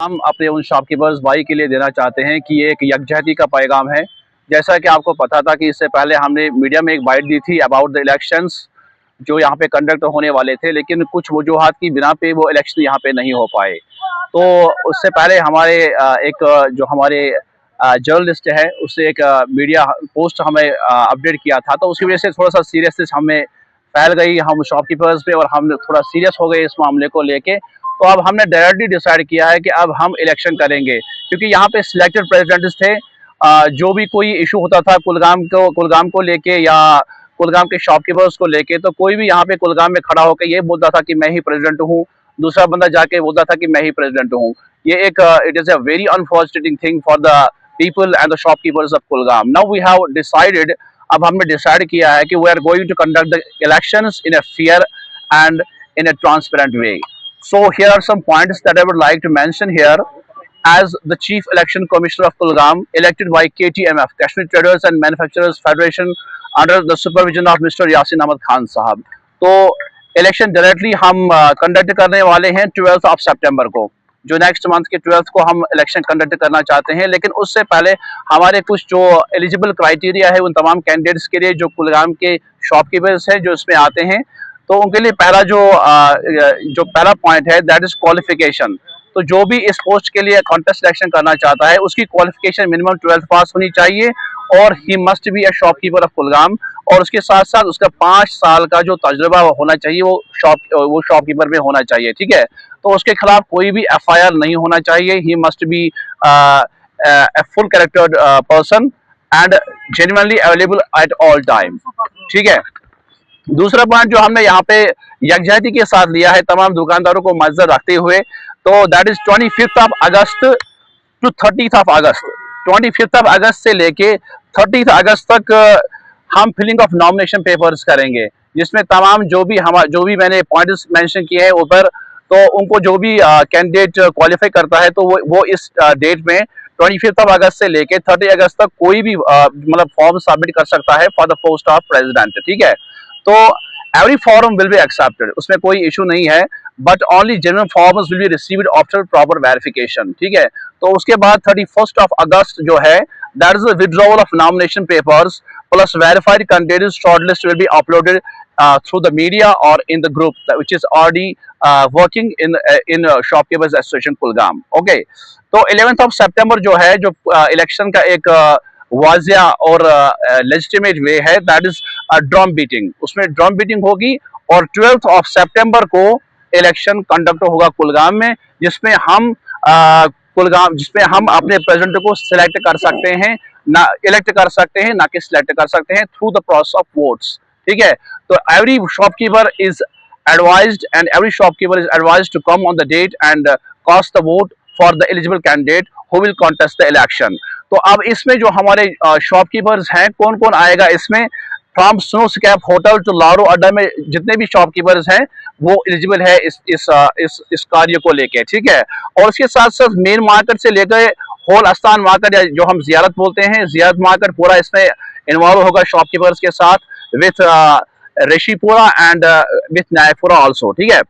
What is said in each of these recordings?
हम अपने उन शॉपकीपर्स भाई के लिए देना चाहते हैं कि ये एक यकजहती का पैगाम है। जैसा कि आपको पता था कि इससे पहले हमने मीडिया में एक बाइट दी थी अबाउट द इलेक्शंस जो यहाँ पे कंडक्ट होने वाले थे, लेकिन कुछ वजूहात की बिना पे वो इलेक्शन यहाँ पे नहीं हो पाए। तो उससे पहले हमारे जो हमारे जर्नलिस्ट है उससे एक मीडिया पोस्ट हमें अपडेट किया था, तो उसकी वजह से थोड़ा सा सीरियसनेस हमें फैल गई हम शॉपकीपर्स पे और हम थोड़ा सीरियस हो गए इस मामले को लेके। तो अब हमने डायरेक्टली डिसाइड किया है कि अब हम इलेक्शन करेंगे, क्योंकि यहाँ पे सिलेक्टेड प्रेसिडेंट्स थे। जो भी कोई इशू होता था कुलगाम को लेके या कुलगाम के शॉपकीपर्स को लेके, तो कोई भी यहाँ पे कुलगाम में खड़ा होकर ये बोलता था कि मैं ही प्रेसिडेंट हूँ, दूसरा बंदा जाके बोलता था कि मैं ही प्रेसिडेंट हूँ। ये एक it is a very unfortunating thing for the people and the shopkeepers of Kulgam. Now we have decided, अब हमने डिसाइड किया है कि we are going to conduct the elections in a fair and in a transparent way. So here are some points that I would like to mention here. As the Chief Election Commissioner of Kulgam, elected by KTMF, Kashmir Traders and Manufacturers Federation, under the supervision of Mr. Yasin Ahmad Khan साहब, तो election directly हम conduct करने वाले हैं 12 सितंबर को, जो next month के 12 को हम इलेक्शन कंडक्ट करना चाहते हैं। लेकिन उससे पहले हमारे कुछ जो एलिजिबल क्राइटेरिया है उन तमाम कैंडिडेट्स के लिए जो कुलगाम के शॉपकीपर्स हैं जो इसमें आते हैं, तो उनके लिए पहला जो पहला पॉइंट है दैट इज क्वालिफिकेशन। तो जो भी इस पोस्ट के लिए कॉन्टेस्ट सिलेक्शन करना चाहता है उसकी क्वालिफिकेशन मिनिमम 12th पास होनी चाहिए और he must be a shopkeeper of Kulgam, और उसके साथ साथ उसका 5 साल का जो तजुर्बा होना चाहिए वो शॉपकीपर में होना चाहिए। ठीक है, तो उसके खिलाफ कोई भी FIR नहीं होना चाहिए। He must be a full charactered person and genuinely available at all time। ठीक है, दूसरा पॉइंट जो हमने यहाँ पे यकजहती के साथ लिया है तमाम दुकानदारों को मद्देनजर रखते हुए, तो दैट इज 25 अगस्त टू 30 अगस्त। 25 अगस्त से लेके 30 अगस्त तक हम फिलिंग ऑफ नॉमिनेशन पेपर्स करेंगे, जिसमें तमाम जो भी मैंने पॉइंट्स मेंशन किए हैं ऊपर, तो उनको जो भी कैंडिडेट क्वालिफाई करता है तो वो इस डेट में 25 अगस्त से लेके 30 अगस्त तक कोई भी मतलब फॉर्म सबमिट कर सकता है for the post of president. ठीक है, तो every form will be accepted, उसमें कोई इशू नहीं है, but only genuine forms will be received after proper verification. ठीक है, तो उसके बाद 31 अगस्त जो है that is the withdrawal of nomination papers plus verified candidates shortlist will be uploaded through the media और in the group which is already working in shopkeepers association Kulgam. Okay, तो 11 सितंबर जो है जो इलेक्शन का एक वाजिया और लेजिटिमेट वे है दैट इज ड्रम बीटिंग। उसमें ड्रम बीटिंग होगी और 12 सितंबर को इलेक्शन कंडक्ट होगा कुलगाम में, जिसमें हम अपने प्रेसिडेंट को सिलेक्ट कर सकते हैं, ना इलेक्ट कर सकते हैं, ना कि सिलेक्ट कर सकते हैं through the process of votes. ठीक है, तो every shopkeeper is advised to come on the date and cast the vote for the eligible candidate who will contest the election. तो अब इसमें जो हमारे शॉपकीपर्स हैं, कौन कौन आएगा इसमें, फ्रॉम स्नो स्कैप होटल टू लारो अड्डा में जितने भी शॉपकीपर्स हैं वो एलिजिबल है इस कार्य को लेके। ठीक है, और उसके साथ साथ मेन मार्केट से लेकर होल आस्थान मार्केट या जो हम जियारत बोलते हैं, जियारत मार्केट पूरा इसमें इन्वॉल्व होगा शॉपकीपर्स के साथ with Reshipura and with Naipura also. ठीक है,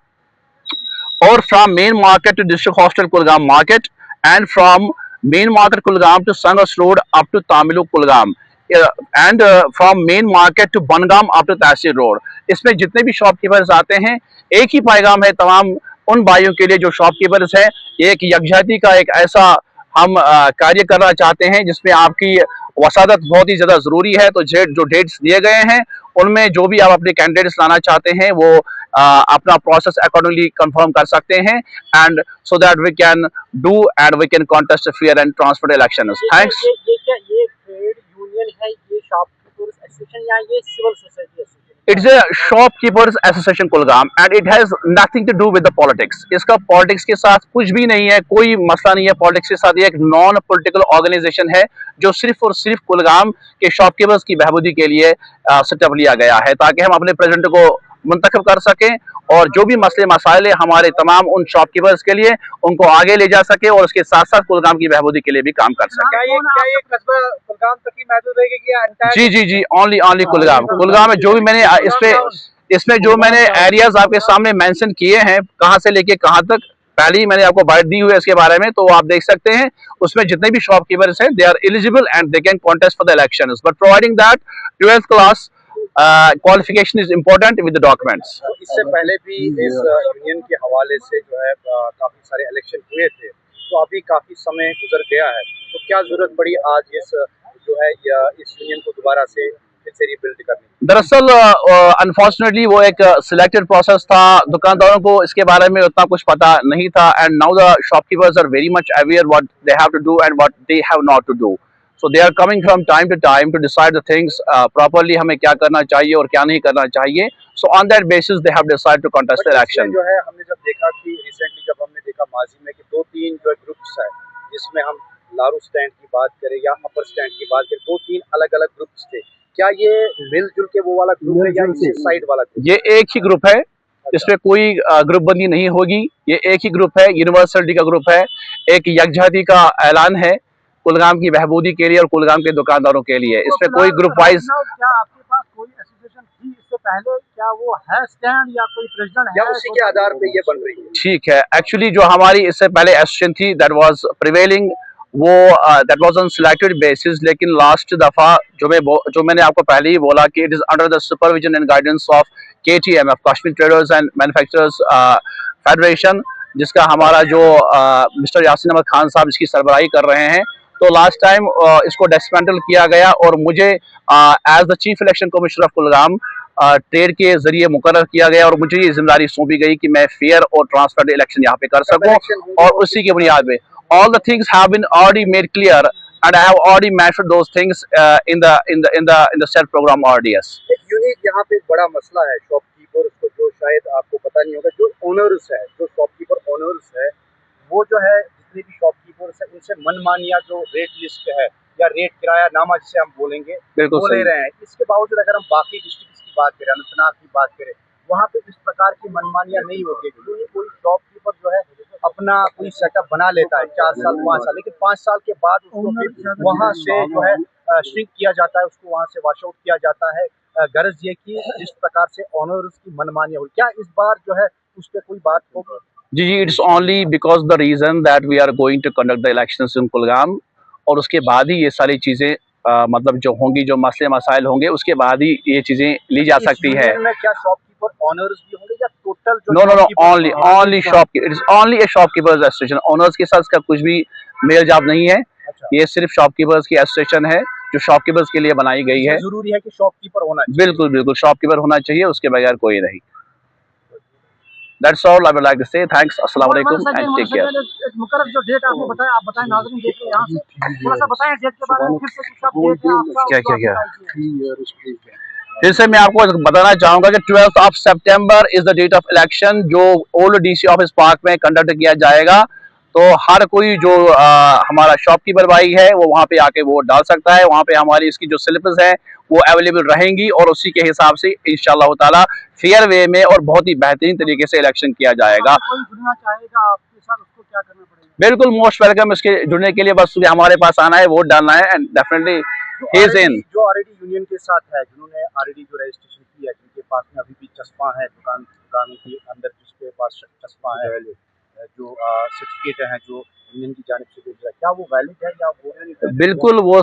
और from main market to district hostel Kulgam market and from main market Kulgam to Sangas Road up to Tamilu Kulgam and from main market to Bangam up to Tahsil Road। इसमें जितने भी shopkeepers आते हैं एक ही पैगाम है तमाम उन भाइयों के लिए जो शॉपकीपर्स हैं। एक यकजहती का एक ऐसा हम कार्य करना चाहते हैं जिसमें आपकी वसादत बहुत ही ज़्यादा ज़रूरी है। तो जो डेट्स दिए गए हैं उनमें जो भी आप अपने कैंडिडेट्स लाना चाहते हैं वो अपना प्रोसेस अकॉर्डिंगली कंफर्म कर सकते हैं, and so that we can do and we can contest fair and transparent elections. Thanks. ये क्या ये ट्रेड यूनियन है, ये शॉपकीपर्स एसोसिएशन या ये civil society association? It's a shopkeepers association Kulgam and it has nothing to do with the politics। इसका politics के साथ कुछ भी नहीं है, कोई मसला नहीं है पॉलिटिक्स के साथ। ये एक नॉन पॉलिटिकल ऑर्गेनाइजेशन है जो सिर्फ और सिर्फ कुलगाम के शॉपकीपर्स की बहबूदी के लिए सेटअप लिया गया है, ताकि हम अपने प्रेसिडेंट को मुंतखब कर सकें और जो भी मसले मसाइल हमारे तमाम उन शॉपकीपर्स के लिए उनको आगे ले जा सके और उसके साथ साथ कुलगाम की बहबूदी के लिए भी काम कर सके। क्या ये कस्बा कुलगाम तक ही महदूद रहेगी? जी, ओनली कुलगाम में जो भी मैंने इसमें जो मैंने एरियाज आपके सामने मेंशन किए हैं, कहां से लेके कहां तक, पहले ही मैंने आपको बाइट दी हुई है इसके बारे में, तो आप देख सकते हैं उसमें जितने भी शॉपकीपर्स हैं they are eligible and they can contest for the elections, but providing that 12th class qualification is important with the documents. इससे पहले भी इस यूनियन के हवाले से जो है काफी सारे इलेक्शन हुए थे, तो अभी काफी समय गुजर गया है, तो क्या जरूरत पड़ी आज इस जो है इस यूनियन को दोबारा से फिर से रिबिल्ड करने की? दरअसल अनफॉर्चुनेटली वो एक सिलेक्टेड प्रोसेस था, दुकानदारों को इसके बारे में उतना कुछ पता नहीं था, and now the shopkeepers are very much aware what they have to do and what they have not to do, so they are coming from time to decide the things properly, हमें क्या करना चाहिए और क्या नहीं करना चाहिए, so on that basis they have decided to contest the election. जो है हमने जब देखा कि रिसेंटली जब हमने देखा माजी में कि 2-3 जो ग्रुप्स है, जिसमें हम लारू स्टैंड की बात करें या अपर स्टैंड की बात करें, 2-3 अलग अलग ग्रुप्स थे, क्या ये मिलजुल के वो वाला ग्रुप है या इस साइड वाला ग्रुप? ये एक ही ग्रुप है, इसमें कोई ग्रुप बंदी नहीं होगी, ये एक ही ग्रुप है, यूनिवर्सलिटी का ग्रुप है, एक यकजहती का ऐलान है कुलगाम की बहबूदी के लिए और कुलगाम के दुकानदारों के लिए, इसमें कोई ग्रुप वाइज। क्या आपके पास कोई एसोसिएशन थी इससे पहले, क्या वो है स्टैंड या कोई प्रेसिडेंट है या उसी के आधार पे ये बन रही है? ठीक है, एक्चुअली जो हमारी इससे पहले एसोसिएशन थी दैट वाज प्रिवेलिंग, वो that was on selected basis, लेकिन लास्ट दफा जो मैंने आपको पहले ही बोला कि it is under the supervision and guidance of KTMF, Kashmir traders and manufacturers federation, जिसका हमारा जो मिस्टर यासीन अहमद खान साहब इसकी सरबराही कर रहे हैं, तो लास्ट टाइम इसको डिसमेंटल किया गया और मुझे as the chief election commissioner of Kulgam trade के जरिए मुकर्रर किया गया और मुझे ये जिम्मेदारी सौंपी गई कि मैं फेयर और ट्रांसपेरेंट इलेक्शन यहाँ पे कर सकूँ, और उसी की बुनियाद पे all the things have been already made clear and I have already mentioned those things in the set program RDS. एक यूनिक यहाँ पे एक बड़ा मसला है शॉपकीपर को, जो शायद आपको पता नहीं होगा, जो ओनर्स है, जो शॉपकीपर ओनर्स है, वो जो है जितने भी शॉपकीपर्स है उनसे मनमानिया जो रेट लिस्ट है या रेट किराया नामा जिसे हम बोलेंगे वो ले रहे हैं। इसके बावजूद अगर हम बाकी डिस्ट्रिक्ट की बात करें, अनंतनाग की बात करें, वहाँ पे इस प्रकार की मनमानिया नहीं होती, क्योंकि कोई शॉपकीपर जो है अपना कोई सेटअप बना लेता है 4 साल 5 साल, लेकिन 5 साल के बाद उसको फिर वहाँ से जो है श्रिंक किया जाता है, उसको वहाँ से वॉश आउट किया जाता है। गरज ये कि जिस प्रकार से ऑनर्स की मनमानिया हुई, क्या इस बार जो है उस पर कोई बात होगी? जी, it's only because the reason that we are going to conduct the elections in Kulgam, और उसके बाद ही ये सारी चीजें मतलब जो होंगी, जो मसले मसाइल होंगे, उसके बाद ही ये चीजें ली जा सकती है। क्या शॉपकीपर ऑनर्स भी होंगे या total? No, only shopkeeper, it's only a shopkeepers association, owners के साथ इसका कुछ भी मेल जाप नहीं है। अच्छा। ये सिर्फ शॉपकीपर्स की एसोसिएशन है जो शॉपकीपर्स के लिए बनाई गई है। जरूरी है कि शॉपकीपर होना चाहिए? बिल्कुल शॉपकीपर होना चाहिए, उसके बगैर कोई नहीं। That's all I would like to say. Thanks. अस्सलाम वालेकुम and take care. मुकर्रर जो डेट आपने बताया, आप बताएं, नाज़रीन देख रहे हैं यहाँ से, थोड़ा सा बताएं डेट के बारे में, फिर से कुछ अपडेट है आपका? क्या फिर से मैं आपको बताना चाहूंगा कि 12th of September is the date of election, जो ओल्ड DC ऑफिस पार्क में कंडक्ट किया जाएगा, तो हर कोई जो हमारा शॉपकीपर भाई है वो वहाँ पे आके वोट डाल सकता है। वहाँ पे हमारी इसकी जो स्लिप्स है वो अवेलेबल रहेंगी और उसी के हिसाब से इंशाअल्लाह ताला फेयर वे में और बहुत ही बेहतरीन तरीके से इलेक्शन किया जाएगा। कोई जुड़ना चाहेगा आपके साथ, उसको क्या करना पड़ेगा? बिल्कुल मोस्ट वेलकम, इसके जुड़ने के लिए बस हमारे पास आना है, वोट डालना है and definitely he is in. जो ऑलरेडी यूनियन के साथ है, जिन्होंने ऑलरेडी जो रजिस्ट्रेशन की है, जिनके पास में अभी भी चस्पा है, दुकान के अंदर जिसके पास चस्पा है, जो सर्टिफिकेट है जो यूनियन की जानिब से भेजा, क्या वो वैलिड है या वो? बिल्कुल वो